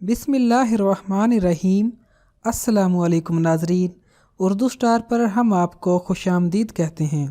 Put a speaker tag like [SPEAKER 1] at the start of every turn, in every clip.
[SPEAKER 1] बिस्मिल्लाहिर्रहमानिर्रहीम। अस्सलामुअलैकुम नाज़रीन, उर्दू स्टार पर हम आपको खुशामदीद कहते हैं।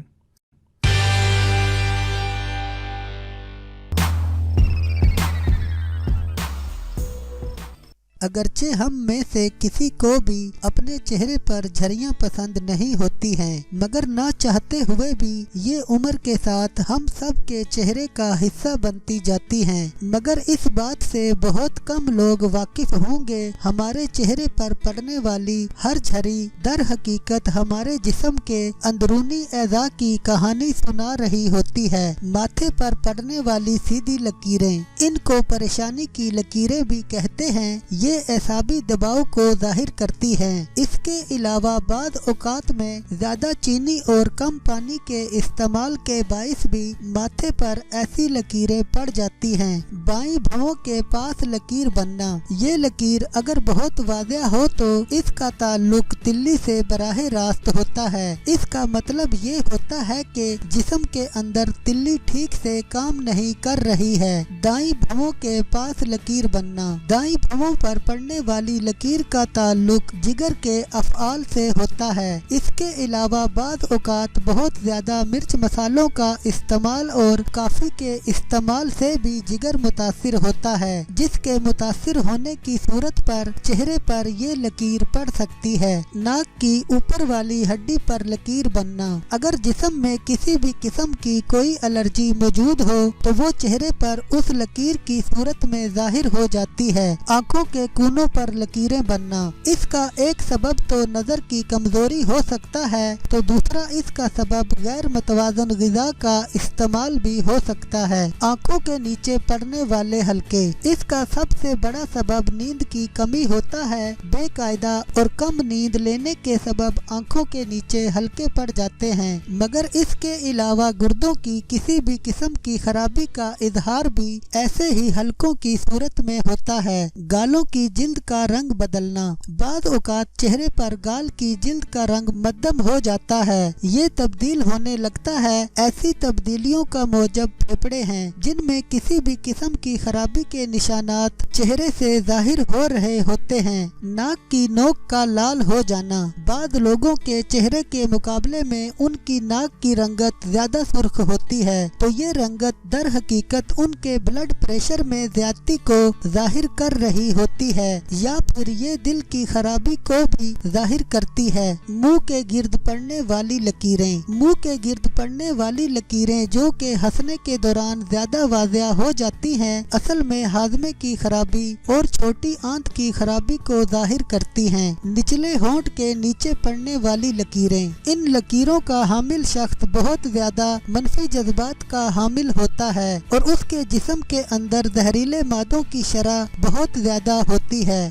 [SPEAKER 2] अगरचे हम में से किसी को भी अपने चेहरे पर झर्रियाँ पसंद नहीं होती हैं, मगर ना चाहते हुए भी ये उम्र के साथ हम सब के चेहरे का हिस्सा बनती जाती हैं। मगर इस बात से बहुत कम लोग वाकिफ होंगे, हमारे चेहरे पर पड़ने वाली हर झर्री दर हकीकत हमारे जिस्म के अंदरूनी एज़ा की कहानी सुना रही होती है। माथे पर पड़ने वाली सीधी लकीरें, इनको परेशानी की लकीरें भी कहते हैं, ये एसाबी दबाव को जाहिर करती हैं। इसके अलावा बाद औकात में ज्यादा चीनी और कम पानी के इस्तेमाल के बाइस भी माथे पर ऐसी लकीरें पड़ जाती हैं। बाईं भौं के पास लकीर बनना, ये लकीर अगर बहुत वाज़ेह हो तो इसका ताल्लुक तिल्ली से बराह रास्त होता है। इसका मतलब ये होता है कि जिस्म के अंदर तिल्ली ठीक से काम नहीं कर रही है। दाईं भौं के पास लकीर बनना, दाईं भौं पर पड़ने वाली लकीर का ताल्लुक जिगर के अफ़आल से होता है। इसके अलावा बाद औकात बहुत ज्यादा मिर्च मसालों का इस्तेमाल और काफी के इस्तेमाल से भी जिगर मुतासिर होता है, जिसके मुतासिर होने की सूरत पर चेहरे पर ये लकीर पड़ सकती है। नाक की ऊपर वाली हड्डी पर लकीर बनना, अगर जिस्म में किसी भी किस्म की कोई एलर्जी मौजूद हो तो वो चेहरे पर उस लकीर की सूरत में जाहिर हो जाती है। आँखों के कोनों पर लकीरें बनना, इसका एक सबब तो नजर की कमजोरी हो सकता है, तो दूसरा इसका सबब गैर मतवाजन ग़िज़ा का इस्तेमाल भी हो सकता है। आँखों के नीचे पड़ने वाले हल्के, इसका सबसे बड़ा सबब नींद की कमी होता है। बेकायदा और कम नींद लेने के सबब आँखों के नीचे हल्के पड़ जाते हैं, मगर इसके अलावा गुर्दों की किसी भी किस्म की खराबी का इजहार भी ऐसे ही हल्कों की सूरत में होता है। गालों की जिल्द का रंग बदलना, बाद औकात चेहरे पर गाल की जिल्द का रंग मध्यम हो जाता है, ये तब्दील होने लगता है। ऐसी तब्दीलियों का मौजब फेफड़े हैं, जिनमें किसी भी किस्म की खराबी के निशानात चेहरे से जाहिर हो रहे होते हैं। नाक की नोक का लाल हो जाना, बाद लोगों के चेहरे के मुकाबले में उनकी नाक की रंगत ज्यादा सुर्ख होती है, तो ये रंगत दर हकीकत उनके ब्लड प्रेशर में ज्यादती को जाहिर कर रही होती है, या फिर ये दिल की खराबी को भी जाहिर करती है। मुंह के गिर्द पड़ने वाली लकीरें, मुंह के गिर्द पड़ने वाली लकीरें जो कि हंसने के दौरान ज्यादा वाज़ेह हो जाती हैं, असल में हाजमे की खराबी और छोटी आंत की खराबी को जाहिर करती हैं। निचले होंठ के नीचे पड़ने वाली लकीरें, इन लकीरों का हामिल शख्स बहुत ज्यादा मनफी जज्बात का हामिल होता है और उसके जिस्म के अंदर जहरीले मादों की शरह बहुत ज्यादा होती है।